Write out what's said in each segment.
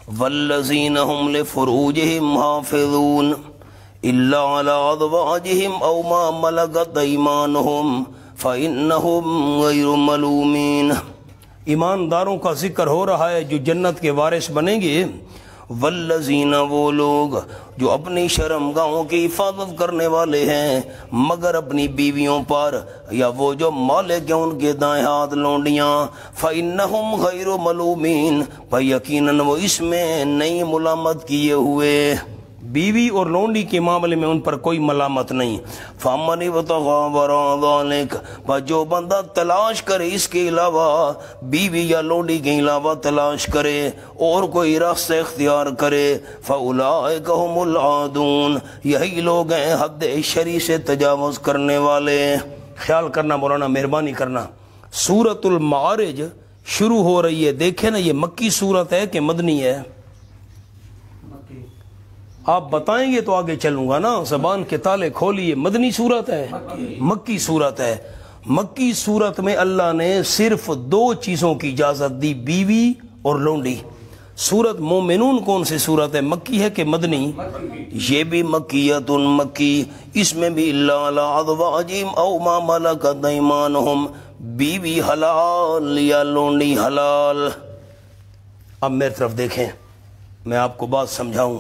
والذین هم لفروجهم حافظون الا علی ازواجهم او ما ملکت ایمانهم فانهم غیر ملومین۔ ایمانداروں کا ذکر ہو رہا ہے جو جنت کے وارث بنیں گے۔ والذین، وہ لوگ جو اپنی شرمگاہوں کی حفاظت کرنے والے ہیں مگر اپنی بیویوں پر، یا وہ جو مالک ہیں ان کے دائیں ہاتھ لونڈیاں، فإنہم غیر ملومین، یقیناً وہ اس میں نہیں ملامت کیے ہوئے۔ بیوی اور لونڈی کے معاملے میں ان پر کوئی ملامت نہیں۔ فَمَنِ ابْتَغَىٰ وَرَاءَ ذَٰلِكَ، جو بندہ تلاش کرے اس کے علاوہ، بیوی یا لونڈی کے علاوہ تلاش کرے اور کوئی راستہ اختیار کرے، فَأُولَٰئِكَ هُمُ الْعَادُونَ، یہی لوگ ہیں حد شرعی سے تجاوز کرنے والے۔ خیال کرنا مولانا، مہربانی کرنا، سورۃ المعارج شروع ہو رہی ہے، دیکھیں نا، یہ مکی سورت ہے کہ مدنی ہے؟ آپ بتائیں گے تو آگے چلوں گا نا، زبان کے تالے کھولیے۔ مدنی صورت ہے، مکی صورت ہے۔ مکی صورت میں اللہ نے صرف دو چیزوں کی اجازت دی، بیوی اور لونڈی۔ سورت مومنون کون سی صورت ہے، مکی ہے کہ مدنی؟ یہ بھی مکیت مکی، اس میں بھی الا علی ازواجہم او ما ملکت ایمانہم، بیوی حلال یا لونڈی حلال۔ اب میری طرف دیکھیں، میں آپ کو بات سمجھاؤں۔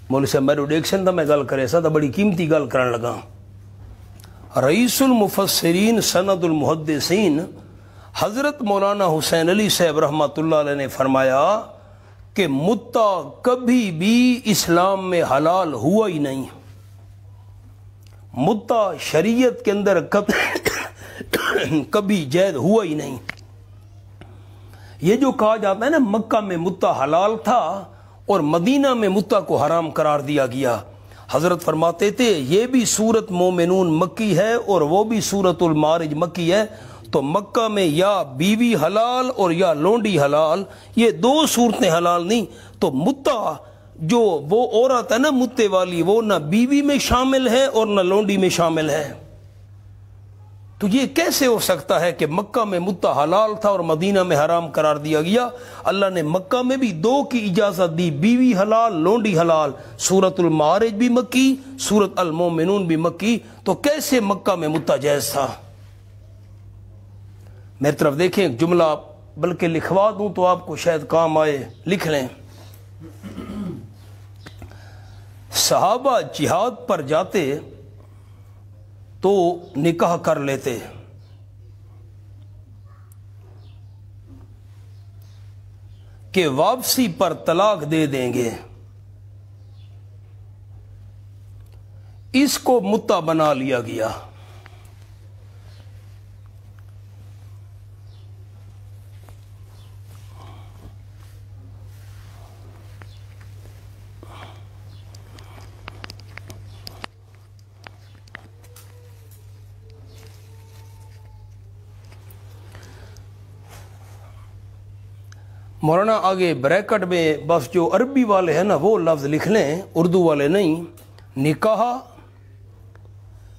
مولوی صاحب میرے ڈیکشن تھا میں گل کرے سا تو بڑی قیمتی گل کرن لگا۔ رئیس المفسرین سند المحدثین حضرت مولانا حسین علی صاحب رحمۃ اللہ علیہ نے فرمایا کہ متع کبھی بھی اسلام میں حلال ہوا ہی نہیں۔ متع شریعت کے اندر کبھی جائز ہوا ہی نہیں۔ یہ جو کہا جاتا ہے نا مکہ میں متع حلال تھا اور مدینہ میں متع کو حرام قرار دیا گیا، حضرت فرماتے تھے یہ بھی سورت مومنون مکی ہے اور وہ بھی سورت المعارج مکی ہے، تو مکہ میں یا بیوی حلال اور یا لونڈی حلال، یہ دو صورتیں حلال نہیں۔ تو متع جو وہ عورت ہے نا متے والی، وہ نہ بیوی میں شامل ہے اور نہ لونڈی میں شامل ہے۔ تو یہ کیسے ہو سکتا ہے کہ مکہ میں متع حلال تھا اور مدینہ میں حرام قرار دیا گیا؟ اللہ نے مکہ میں بھی دو کی اجازت دی، بیوی حلال لونڈی حلال۔ سورت المعارج بھی مکی، سورت المومنون بھی مکی، تو کیسے مکہ میں متع جائز تھا؟ میری طرف دیکھیں، ایک جملہ بلکہ لکھوا دوں تو آپ کو شاید کام آئے، لکھ لیں۔ صحابہ جہاد پر جاتے تو نکاح کر لیتے، کہ واپسی پر طلاق دے دیں گے، اس کو متع بنا لیا گیا۔ مولانا آگے بریکٹ میں بس جو عربی والے ہیں نا وہ لفظ لکھ لیں، اردو والے نہیں۔ نکاح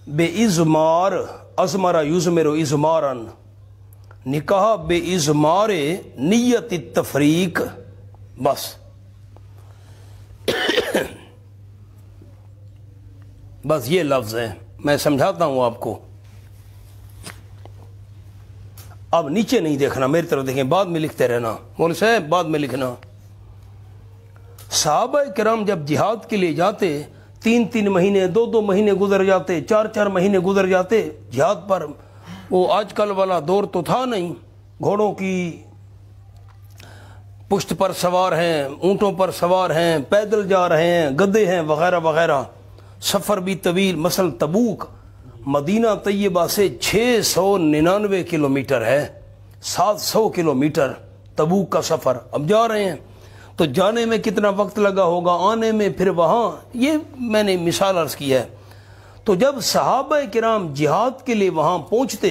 بے ازمار، ازمرا یزمرو ازمارن، نکاح بے ازمار نیت التفریق، بس بس یہ لفظ ہے، میں سمجھاتا ہوں آپ کو۔ اب نیچے نہیں دیکھنا، میری طرف دیکھیں، بعد میں لکھتے رہنا مولوی صاحب، بعد میں لکھنا۔ صحابہ کرام جب جہاد کے لیے جاتے، 3 مہینے 2 مہینے گزر جاتے، 4 مہینے گزر جاتے جہاد پر۔ وہ آج کل والا دور تو تھا نہیں، گھوڑوں کی پشت پر سوار ہیں، اونٹوں پر سوار ہیں، پیدل جا رہے ہیں، گدے ہیں وغیرہ وغیرہ، سفر بھی طویل۔ مثلا تبوک مدینہ طیبہ سے 699 کلومیٹر ہے، 700 کلومیٹر تبوک کا سفر۔ اب جا رہے ہیں تو جانے میں کتنا وقت لگا ہوگا، آنے میں، پھر وہاں، یہ میں نے مثال عرض کی ہے۔ تو جب صحابہ کرام جہاد کے لیے وہاں پہنچتے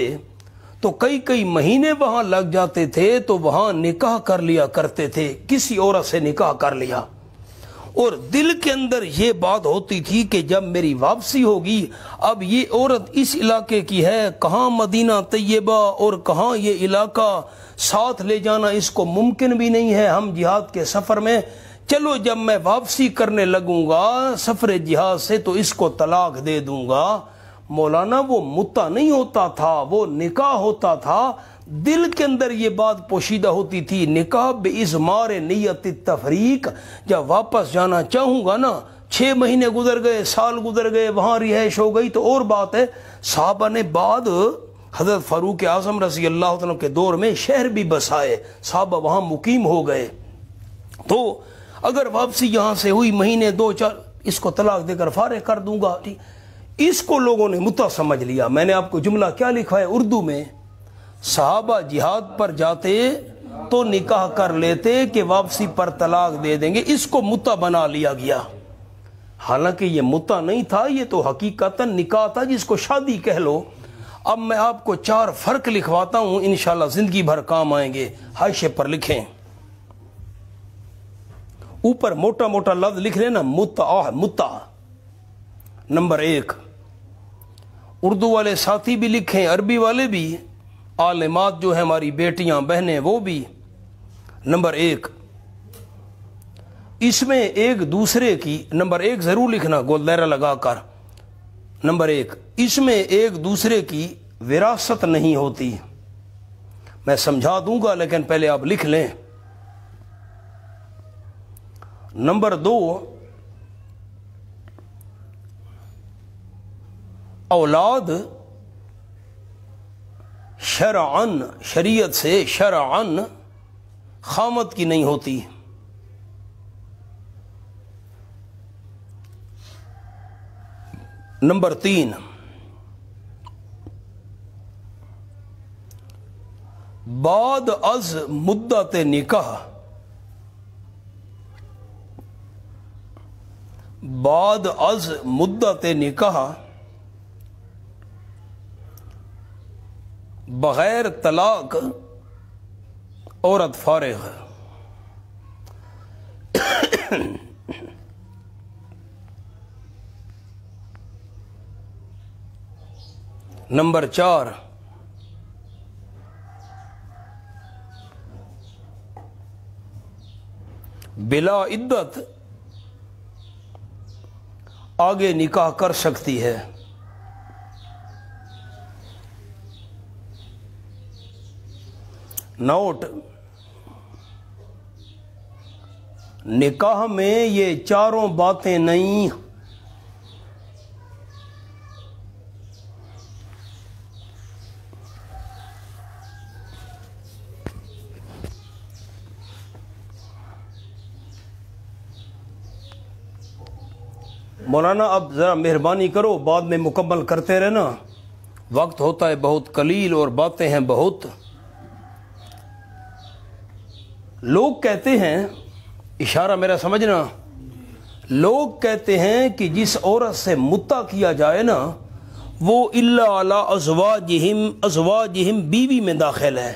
تو کئی مہینے وہاں لگ جاتے تھے، تو وہاں نکاح کر لیا کرتے تھے، کسی عورت سے نکاح کر لیا، اور دل کے اندر یہ بات ہوتی تھی کہ جب میری واپسی ہوگی، اب یہ عورت اس علاقے کی ہے، کہاں مدینہ طیبہ اور کہاں یہ علاقہ، ساتھ لے جانا اس کو ممکن بھی نہیں ہے، ہم جہاد کے سفر میں، چلو جب میں واپسی کرنے لگوں گا سفر جہاد سے تو اس کو طلاق دے دوں گا۔ مولانا وہ متع نہیں ہوتا تھا، وہ نکاح ہوتا تھا، دل کے اندر یہ بات پوشیدہ ہوتی تھی، نکاح بِإِزْمَارِ نیت التفریق، جب واپس جانا چاہوں گا نا، 6 مہینے گزر گئے، سال گزر گئے، وہاں رہائش ہو گئی تو اور بات ہے۔ صحابہ نے بعد حضرت فاروق اعظم رضی اللہ عنہ کے دور میں شہر بھی بسائے، صحابہ وہاں مقیم ہو گئے، تو اگر واپسی یہاں سے ہوئی مہینے 2-4، اس کو طلاق دے کر فارغ کر دوں گا۔ اس کو لوگوں نے متع سمجھ لیا۔ میں نے آپ کو جملہ کیا لکھا ہے اردو میں، صحابہ جہاد پر جاتے تو نکاح کر لیتے کہ واپسی پر طلاق دے دیں گے، اس کو متع بنا لیا گیا، حالانکہ یہ متع نہیں تھا، یہ تو حقیقتاً نکاح تھا جس کو شادی کہہ لو۔ اب میں آپ کو 4 فرق لکھواتا ہوں، انشاءاللہ زندگی بھر کام آئیں گے، حاشیے پر لکھیں، اوپر موٹا موٹا لفظ لکھ لینا، متع۔ نمبر 1، اردو والے ساتھی بھی لکھیں، عربی والے بھی، عالمات جو ہیں ہماری بیٹیاں بہنیں وہ بھی۔ نمبر 1، اس میں ایک دوسرے کی، نمبر 1 ضرور لکھنا گول دائرہ لگا کر، نمبر 1، اس میں ایک دوسرے کی وراثت نہیں ہوتی، میں سمجھا دوں گا لیکن پہلے آپ لکھ لیں۔ نمبر 2، اولاد شرعن، شریعت سے شرعن خامد کی نہیں ہوتی۔ نمبر 3، بعد از مدت نکاح، بعد از مدت نکاح بغیر طلاق عورت فارغ ہے۔ نمبر 4، بلا عدت آگے نکاح کر سکتی ہے۔ نوٹ، نکاح میں یہ 4 باتیں نہیں، مولانا اب ذرا مہربانی کرو بعد میں مکمل کرتے رہنا، وقت ہوتا ہے بہت قلیل اور باتیں ہیں بہت۔ لوگ کہتے ہیں، اشارہ میرا سمجھنا، لوگ کہتے ہیں کہ جس عورت سے متع کیا جائے نا وہ الا علی ازواجہم بیوی میں داخل ہے۔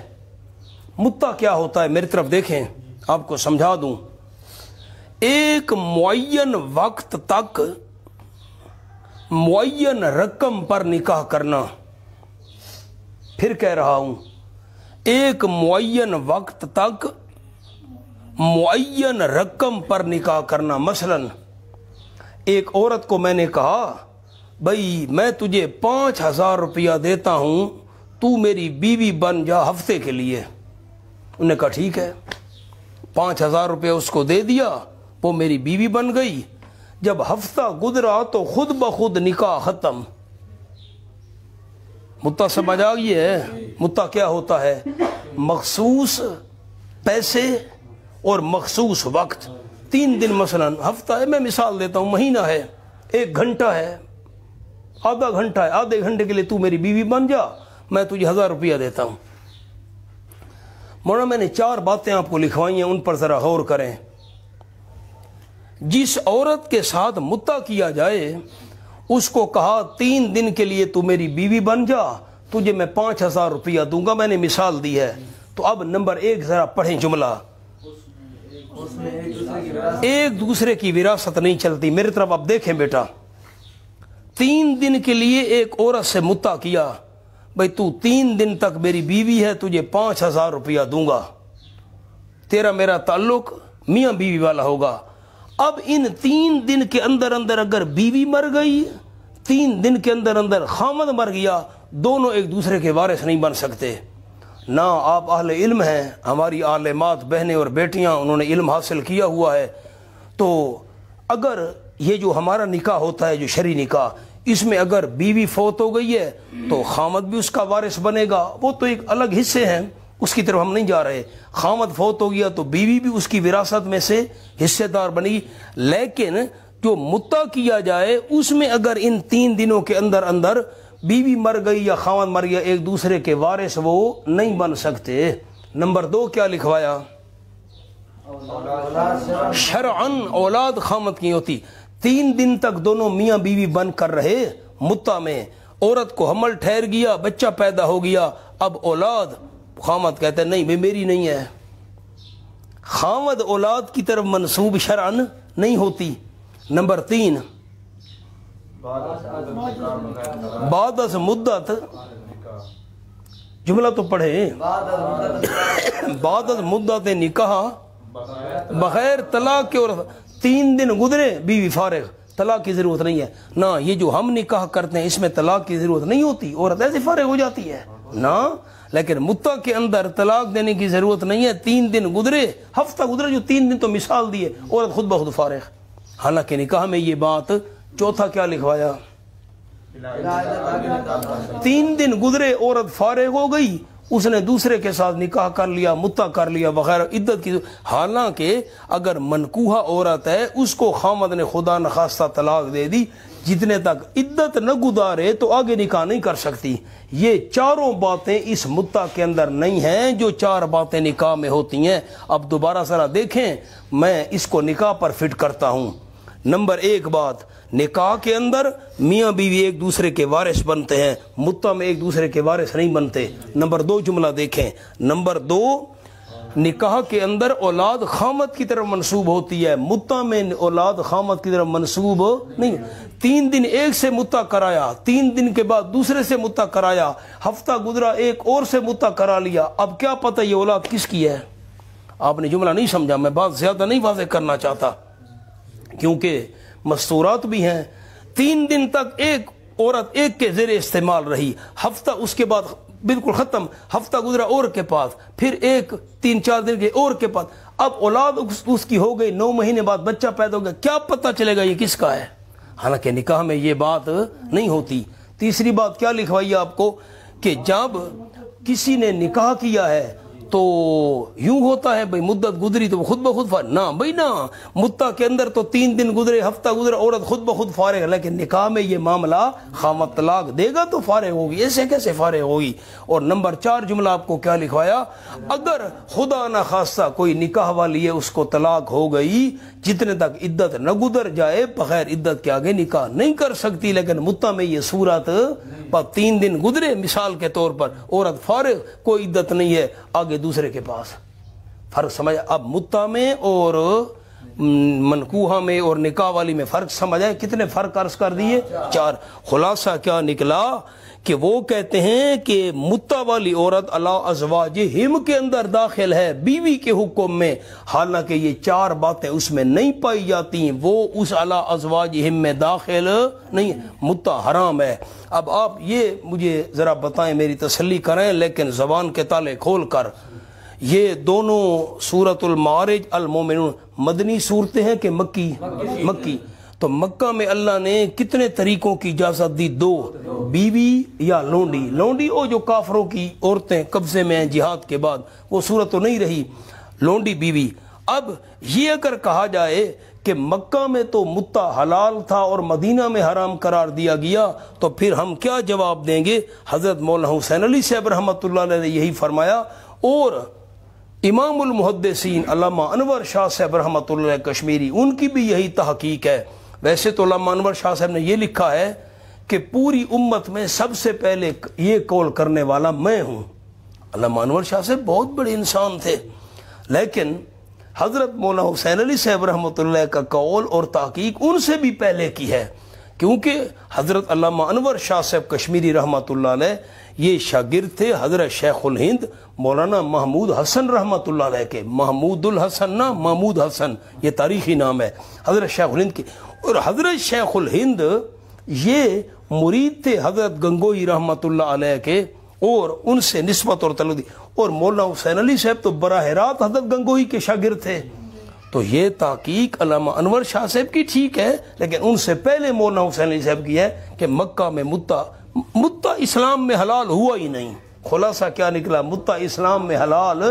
متع کیا ہوتا ہے میری طرف دیکھیں، آپ کو سمجھا دوں۔ ایک معین وقت تک معین رقم پر نکاح کرنا، پھر کہہ رہا ہوں، ایک معین وقت تک معین رقم پر نکاح کرنا۔ مثلا ایک عورت کو میں نے کہا بھائی میں تجھے 5000 روپیہ دیتا ہوں، تو میری بیوی بن جا ہفتے کے لیے۔ انہوں نے کہا ٹھیک ہے، 5000 روپیہ اس کو دے دیا، وہ میری بیوی بن گئی۔ جب ہفتہ گزرا تو خود بخود نکاح ختم۔ متع سمجھ آ گئی ہے؟ متع کیا ہوتا ہے؟ مخصوص پیسے اور مخصوص وقت، 3 دن مثلا، ہفتہ ہے، میں مثال دیتا ہوں، مہینہ ہے، 1 گھنٹہ ہے، آدھا گھنٹہ ہے، آدھے گھنٹے کے لیے تو میری بیوی بن جا، میں تجھے 1000 روپیہ دیتا ہوں۔ مولانا میں نے 4 باتیں آپ کو لکھوائی ہیں، ان پر ذرا غور کریں۔ جس عورت کے ساتھ متع کیا جائے اس کو کہا 3 دن کے لیے تو میری بیوی بن جا، تجھے میں 5000 روپیہ دوں گا، میں نے مثال دی ہے۔ تو اب نمبر 1 ذرا پڑھیں جملہ، ایک دوسرے کی وراثت نہیں چلتی. میری طرف اب دیکھیں بیٹا, 3 دن کے لیے ایک عورت سے متع کیا, بھائی تو 3 دن تک میری بیوی ہے, تجھے 5,000 روپیہ دوں گا, تیرا میرا تعلق میاں بیوی والا ہوگا. اب ان 3 دن کے اندر اندر اگر بیوی مر گئی, 3 دن کے اندر اندر خامد مر گیا, دونوں ایک دوسرے کے وارث نہیں بن سکتے. نہ آپ اہل علم ہیں, ہماری عالمات بہنیں اور بیٹیاں, انہوں نے علم حاصل کیا ہوا ہے, تو اگر یہ جو ہمارا نکاح ہوتا ہے, جو شرعی نکاح, اس میں اگر بیوی فوت ہو گئی ہے تو خامد بھی اس کا وارث بنے گا. وہ تو ایک الگ حصے ہیں, اس کی طرف ہم نہیں جا رہے. خامد فوت ہو گیا تو بیوی بھی اس کی وراثت میں سے حصے دار بنے گی. لیکن جو متع کیا جائے اس میں اگر ان 3 دنوں کے اندر اندر بیوی مر گئی یا خامد مر گیا, ایک دوسرے کے وارث وہ نہیں بن سکتے. نمبر 2 کیا لکھوایا؟ شرعن اولاد خامد کی ہوتی. 3 دن تک دونوں میاں بیوی بن کر رہے متع میں, عورت کو حمل ٹھہر گیا, بچہ پیدا ہو گیا, اب اولاد, خامد کہتے ہیں نہیں میری نہیں ہے. خامد اولاد کی طرف منسوب شرعن نہیں ہوتی. نمبر 3 بعد از مدت, جملہ تو پڑھے, بعد از مدت نکاح بغیر طلاق کے, اور 3 دن گزرے بیوی فارغ, طلاق کی ضرورت نہیں ہے. نہ یہ جو ہم نکاح کرتے ہیں اس میں طلاق کی ضرورت نہیں ہوتی, عورت ایسے فارغ ہو جاتی ہے نا. لیکن متع کے اندر طلاق دینے کی ضرورت نہیں ہے. 3 دن گزرے, ہفتہ گزرے, جو 3 دن تو مثال دی ہے, عورت خود بخود فارغ. حالانکہ نکاح میں یہ بات, چوتھا کیا لکھوایا؟ 3 دن گزرے, عورت فارغ ہو گئی, اس نے دوسرے کے ساتھ نکاح کر لیا, متع کر لیا وغیرہ, عدت کی. حالانکہ اگر منکوحہ عورت ہے اس کو خامد نے خدا نخواستہ طلاق دے دی, جتنے تک عدت نہ گزارے تو آگے نکاح نہیں کر سکتی. یہ چاروں باتیں اس متع کے اندر نہیں ہیں جو 4 باتیں نکاح میں ہوتی ہیں. اب دوبارہ ذرا دیکھیں, میں اس کو نکاح پر فٹ کرتا ہوں. نمبر 1 بات, نکاح کے اندر میاں بیوی ایک دوسرے کے وارث بنتے ہیں, متع میں ایک دوسرے کے وارث نہیں بنتے. نمبر 2 جملہ دیکھیں. نمبر 2, نکاح کے اندر اولاد خامد کی طرف منسوب ہوتی ہے, متع میں اولاد خامد کی طرف منسوب نہیں. 3 دن ایک سے متع کرایا, 3 دن کے بعد دوسرے سے متع کرایا, ہفتہ گزرا ایک اور سے متع کرا لیا, اب کیا پتہ یہ اولاد کس کی ہے؟ آپ نے جملہ نہیں سمجھا, میں بات زیادہ نہیں واضح کرنا چاہتا کیونکہ مستورات بھی ہیں. 3 دن تک ایک عورت ایک کے زیر استعمال رہی, ہفتہ اس کے بعد بالکل ختم, ہفتہ گزرا اور کے پاس, پھر 3-4 دن کے اور کے پاس, اب اولاد اس کی ہو گئی, 9 مہینے بعد بچہ پیدا ہو گیا, کیا پتہ چلے گا یہ کس کا ہے؟ حالانکہ نکاح میں یہ بات نہیں ہوتی. تیسری بات کیا لکھوائی آپ کو کہ جب کسی نے نکاح کیا ہے تو یوں ہوتا ہے بھئی مدت گزری تو وہ خود بخود فارغ. نہ بھئی نہ, متع کے اندر تو 3 دن گزرے, ہفتہ گزرا, عورت خود بخود فارغ. لیکن نکاح میں یہ معاملہ خامد طلاق دے گا تو فارغ ہوگی, ایسے کیسے فارغ ہوگی؟ اور نمبر 4 جملہ آپ کو کیا لکھوایا؟ اگر خدا نہ خواستہ کوئی نکاح والی ہے, اس کو طلاق ہو گئی, جتنے تک عدت نہ گزر جائے بغیر عدت کے آگے نکاح نہیں کر سکتی. لیکن متع میں یہ صورت, 3 دن گزرے مثال کے طور پر, عورت فارغ, کوئی عدت نہیں ہے, آگے دوسرے کے پاس. فرق سمجھ؟ اب متع میں اور منکوحہ میں اور نکاح والی میں فرق سمجھ آئے؟ کتنے فرق عرض کر دیے؟ 4. خلاصہ کیا نکلا کہ وہ کہتے ہیں کہ متع والی عورت علی ازواجہم کے اندر داخل ہے, بیوی کے حکم میں, حالانکہ یہ 4 باتیں اس میں نہیں پائی جاتی, وہ اس علی ازواجہم میں داخل نہیں. متع حرام ہے. اب آپ یہ مجھے ذرا بتائیں, میری تسلی کریں لیکن زبان کے تالے کھول کر, یہ دونوں سورۃ المعارج المومنون مدنی صورتیں ہیں کہ مکی؟ مکی. تو مکہ میں اللہ نے کتنے طریقوں کی اجازت دی؟ 2, بیوی یا لونڈی. لونڈی وہ جو کافروں کی عورتیں قبضے میں ہیں جہاد کے بعد, وہ صورت تو نہیں رہی, لونڈی بیوی. اب یہ اگر کہا جائے کہ مکہ میں تو متع حلال تھا اور مدینہ میں حرام قرار دیا گیا, تو پھر ہم کیا جواب دیں گے؟ حضرت مولانا حسین علی صاحب رحمۃ اللہ علیہ نے یہی فرمایا, اور امام المحدثین علامہ انور شاہ صاحب رحمۃ اللہ علیہ کشمیری, ان کی بھی یہی تحقیق ہے. ویسے تو علامہ انور شاہ صاحب نے یہ لکھا ہے کہ پوری امت میں سب سے پہلے یہ قول کرنے والا میں ہوں. علامہ انور شاہ صاحب بہت بڑے انسان تھے, لیکن حضرت مولانا حسین علی صاحب رحمۃ اللہ کا قول اور تحقیق ان سے بھی پہلے کی ہے، کیونکہ حضرت علامہ انور شاہ صاحب کشمیری رحمۃ اللہ علیہ یہ شاگرد تھے حضرت شیخ الہند مولانا محمود حسن رحمۃ اللہ علیہ کے. محمود الحسن نہ محمود حسن، یہ تاریخی نام ہے حضرت شیخ الہند کے. اور حضرت شیخ الہند یہ مرید تھے حضرت گنگوئی رحمۃ اللہ علیہ کے، اور ان سے نسبت اور تعلق دی. اور مولانا حسین علی صاحب تو براہ راست حضرت گنگوئی کے شاگرد تھے. تو یہ تحقیق علامہ انور شاہ صاحب کی ٹھیک ہے، لیکن ان سے پہلے مولانا حسین علی صاحب کی ہے کہ مکہ میں متع اسلام میں حلال ہوا ہی نہیں. خلاصہ کیا نکلا؟ متع اسلام میں حلال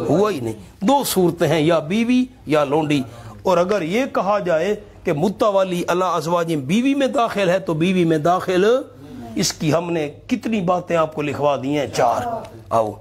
ہوا ہی نہیں. دو صورتیں ہیں، یا بیوی یا لونڈی. اور اگر یہ کہا جائے کہ متع والی اللہ ازواج بیوی میں داخل ہے تو بیوی میں داخل، اس کی ہم نے کتنی باتیں آپ کو لکھوا دی ہیں، 4. آؤ